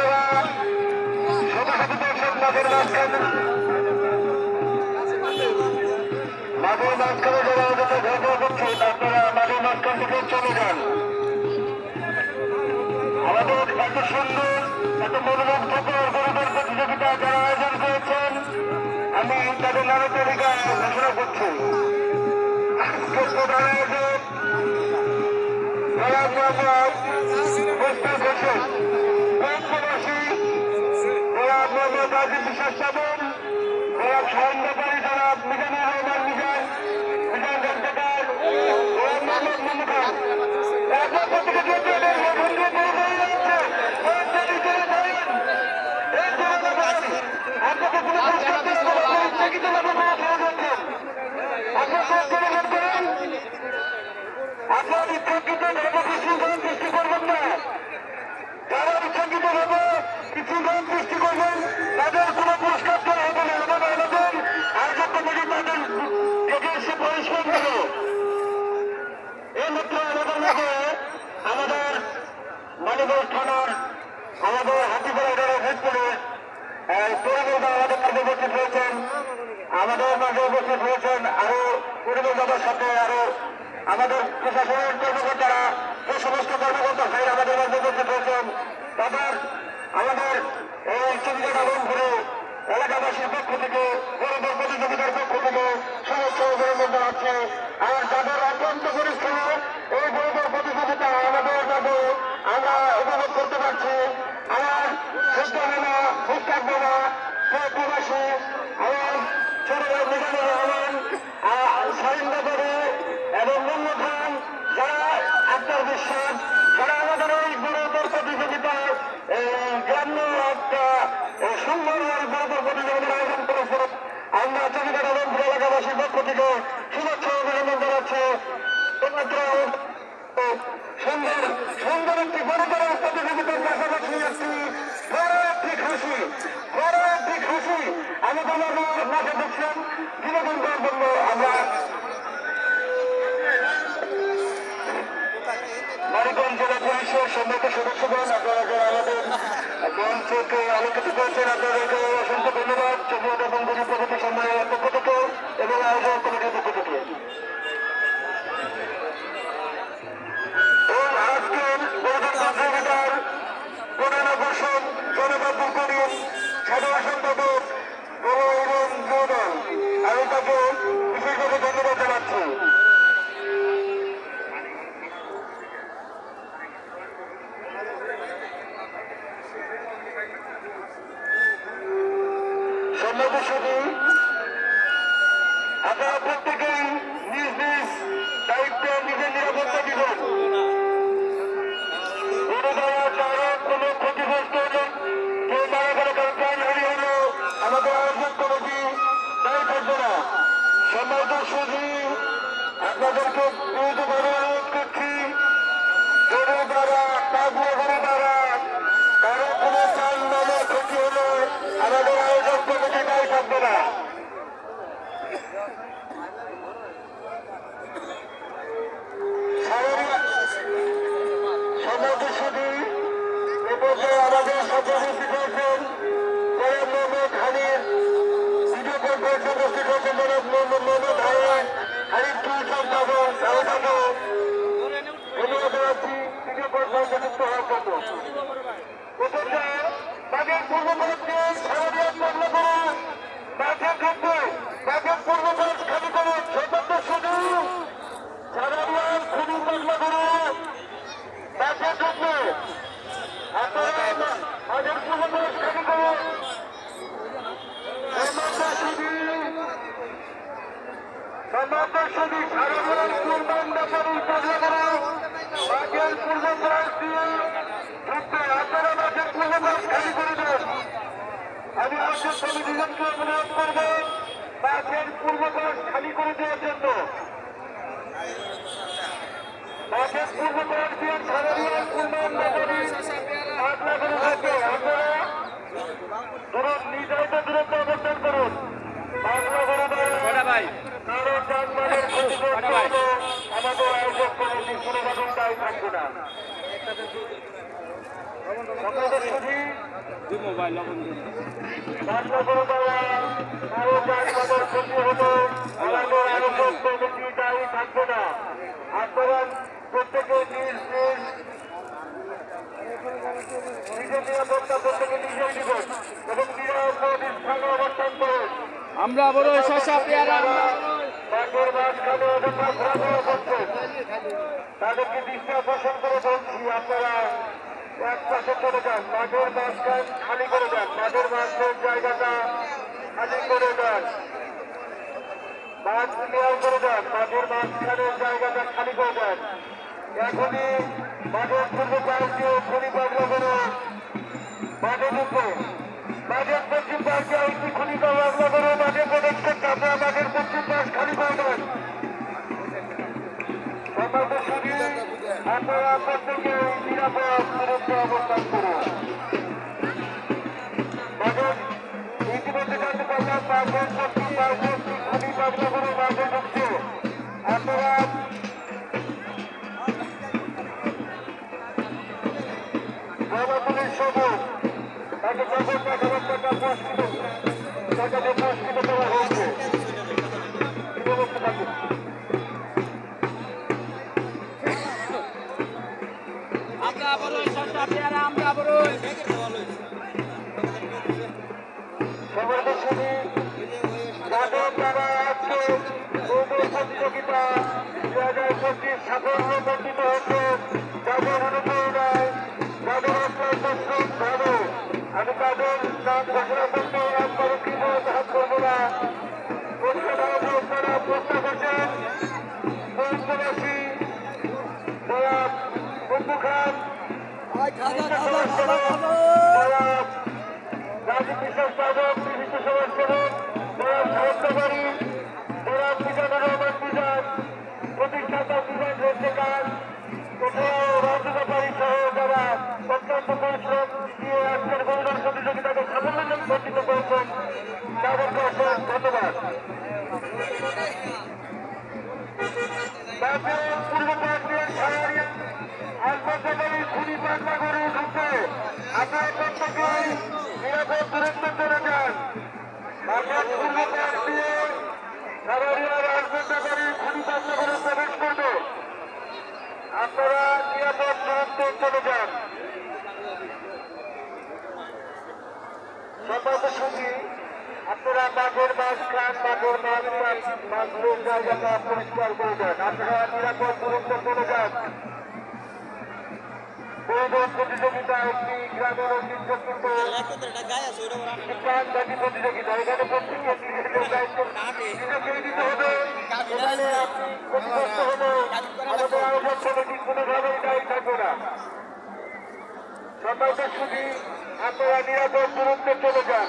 দেওয়া শত শত দর্শক মাঝের মাঝখানে যারা ওদের ঘটনা করছে আপনারা মাঝের মাঝখান থেকে চলে যান। আমাদের এত সুন্দর এত মনোমুগ্ধকর গরিবের প্রতিযোগিতা যারা আয়োজন করেছেন আমি তাদের নানা তালিকা ঘোষণা করছি। প্রধান আয়োজক গোলাম মোহাম্মদ মোস্তাক হোসেন, প্রবাসী গোলাম মোহাম্মদ আজিম বিশ্বাস সাবন, গোলাম শাহিন ব্যাপারী জনাব মিজানুর রহমান মিজান গ্রন্থকার, গোলাম মোহাম্মদ মুমুখান আপনার ইচ্ছাকৃত বিশৃঙ্খলা সৃষ্টি করবেন না। যারা ইচ্ছাকৃত ভাবে বিশৃঙ্খলা সৃষ্টি করবেন তাদের কোনো পুরস্কার দেওয়া হবে না। আমাদের আয়োজক কমিটি তাদের থেকে এসে পরিষ্কার দেবে। এই মাত্র আমাদের মধ্যে আমাদের মালিবাগ থানার আমাদের হাতিপাড়া হেড পুলিশ পরিবেশ আমাদের মাঝে উপস্থিত হয়েছেন। আমাদের মাঝে উপস্থিত হয়েছেন আরো পরিবেশ দাদার সাথে আরো আমাদের প্রশাসনের কর্মকর্তারা যে সমস্ত কর্মকর্তা ভাই আমাদের মাঝে উপস্থিত হয়েছেন তাদের আমাদের এই চিন্তা আবরণ করে এলাকাবাসীর পক্ষ থেকে গরিবের প্রতিযোগিতার পক্ষ থেকে সমস্ত অভিনন্দন জানাচ্ছে। আর যাদের অত্যন্ত পরিশ্রম এই গরিবের প্রতিযোগিতা আমাদের মাঝে আমরা উপভোগ করতে পারছি। আমার শ্রেষ্ঠ মামা মুস্তাক বাবা প্রবাসী, আমার ছোট ভাই মিজানুর রহমান, শাহিন ব্যাপারী এবং মুন্নু খান, যারা আক্তার বিশ্বাস, যারা আমাদের এই গরিবের প্রতিযোগিতায় গ্রাম্য একটা সুন্দর গরিবের প্রতিযোগিতার আয়োজন করেছে। আমরা চৌকিঘাটা বন্ধু এলাকাবাসীর পক্ষ থেকে শুভেচ্ছা অভিনন্দন জানাচ্ছি। সুন্দর সুন্দর একটি গরিবের প্রতিযোগিতার পাশাপাশি একটি বড় একটি খুশি আমি তোমার মাঝে দেখছিলাম বিনোদন করার জন্য আমরা মানিকগঞ্জ জেলা পুলিশের সম্মানিত সদস্যগণ, আপনারা যারা আমাদের মঞ্চকে আলোকিত করেছেন আপনাদেরকে অসংখ্য ধন্যবাদ। চৌকিঘাটা এবং গরিব প্রগতি সম্মানের পক্ষ থেকে এবং আয়োজক কমিটির পক্ষ থেকে। আজকের প্রতিযোগিতার প্রধান আকর্ষণ জনাব আব্দুল করিম, সাধারণ সম্পাদক এবং যুবদল, আমি তাকে বিশেষভাবে ধন্যবাদ জানাচ্ছি। সম্মানিত সুধী, আপনারা প্রত্যেকেই নিজ নিজ দায়িত্বে নিজের নিরাপত্তা দিবেন। কোনো ক্ষতিগ্রস্ত কেউ মারা গেলে কারো প্রাণহানি হলো আমাদের আয়োজক কমিটি দায়ী থাকবে না। সম্মানিত সুধী, আপনাদেরকে বিনীতভাবে অনুরোধ করছি, গরু দ্বারা কাজুয়া গরু দ্বারা কারো কোনো প্রাণ মালের ক্ষতি হলে আমাদের আয়োজক কমিটি দায়ী থাকবে না। সম্মানিত সুধী, এ পর্যায়ে আমাদের সাথে উপস্থিত হয়েছেন জনাব মোহাম্মদ হানিফ, ভিডিও কনফারেন্সে উপস্থিত হয়েছেন জনাব মোহাম্মদ হানিফ, টুল সম্পাদক, আমি তাকে ধন্যবাদ জানাচ্ছি ভিডিও কনফারেন্সে যুক্ত হওয়ার জন্য। এ পর্যায়ে বাগের পূর্বপ্রান্তে সারাদিন মামলা করে বাঘের ক্ষেত্রে বাঘের পূর্বপ্রান্ত খালি করে সতর্ক শুধু সারাদিন খুবই মামলা করে বাঘের ক্ষেত্রে আপনারা বাঘের পূর্বপ্রান্ত খালি করে সমাজসুধী সারাদিন কুরবান ব্যাপারী পাগলা করে বাঘের পূর্বপ্রান্ত দিয়ে ঢুকতে আপনারা বাঘের পূর্বপ্রান্ত খালি করে দেন। আমি আজকের কমিটিজনকে অনুরোধ করব বাঘের পূর্বপ্রান্ত খালি করে দেওয়ার জন্য। বাঘের পূর্বপ্রান্ত দিয়ে সারাদিন কুরবান ব্যাপারী পাগলা করে থাকবে। আপনারা নির্ধারিত দূরত্ব অবস্থান করুন। পাগলা করে কারো যানবাহনের ক্ষতিগ্রস্ত হলে আমাদের আয়োজক কমিটি কোনো রকম দায়ী থাকবে না। মোবাইল লবণ দিন থাকবে না। আপনারা প্রত্যেকে নিজ নিজ নিজের নিরাপত্তা প্রত্যেকে নিজেই দিবেন এবং নিরাপদ স্থানে অবস্থান করুন। আমরা বড় শশা পেয়ারা মাঠের মাঝখানে অবস্থা ঘোরাফেরা করছেন, তাদেরকে দৃষ্টি আকর্ষণ করে বলছি আপনারা এক পাশে চলে যান, মাঠের মাঝখান খালি করে দেন, মাঠের মাঝের জায়গাটা খালি করে দেন, মাঠ ক্লিয়ার করে দেন, মাঠের মাঝখানের জায়গাটা খালি করে দেন। এখনই মাঠের পূর্ব পাশ দিয়ে খনি পাগলা করে মাঠে ঢুকবে, মাঠের পশ্চিম পাশে একটি খনি পাগলা করে মাঠে প্রবেশ করতে আপনারা মাঠের পশ্চিম পাশ খালি করে দেন। আপনারা প্রত্যেকে নিরাপদ সুরক্ষা অবস্থান করুন। ইতিমধ্যে জানতে পারলাম মাঠের পশ্চিম পাশে খনি পাগলা করে মাঠে ঢুকছে। আপনারা সবুজ তাকে যখন টাকা তাকে পুরস্কৃত করা হয়েছে। আমরা বড় শশা পেয়ারা আমরা বড় প্রতিযোগিতা 2025 সাফল্য মণ্ডিত হচ্ছে তাদের অনুপ্রেরণায় তাদের পরিশ্রম ভালো। আমি তাদের নাম ঘোষণা করতে আপনারা কি হাত করবো না। আপনারা প্রশ্ন করছেন বন্ধুবাসী বন্ধু খান রাজীব বিশ্বাস যাদব বিভিন্ন সমাজসেবক সাহিত্যকারী মিজানুর রহমান মিজান প্রতিষ্ঠাতা মিজান রয়েছেকার এছাড়াও রাজনীতি সহ যারা অত্যন্ত পরিশ্রম দিয়ে আজকের গৌরব প্রতিযোগিতাকে সাফল্যমণ্ডিত করেছেন তাদেরকে অসংখ্য ধন্যবাদ। পূর্ব পাকিস্তান ছাড়িয়ে হাসপাতালের খুনি পাগলা করে ঢুকতে আপনারা প্রত্যেকেই নিরাপদ দূরত্বে চলে যান। পূর্ব পাশ দিয়ে সারারিয়া রাজপথে খুনি পাগলা করে প্রবেশ করবে, আপনারা নিরাপদ দূরত্বে চলে যান। সম্মানিত সঙ্গী, আপনারা মাঠের মাঝখান মাঠের জায়গাটা পরিষ্কার করে দেন, আপনারা নিরাপদ দূরত্বে চলে যান। প্রতিযোগিতা একটি গ্রামের ঐতিহ্যপূর্ণ প্রাণঘাতী প্রতিযোগিতা। এখানে প্রত্যেকে নিজেদের দায়িত্ব নিজেকেই দিতে হবে, এখানে ক্ষতিগ্রস্ত হলে আমাদের আয়োজক কমিটি কোনোভাবেই দায়ী থাকবে না। সম্মানিত সুধী, আপনারা নিরাপদ দূরত্বে চলে যান।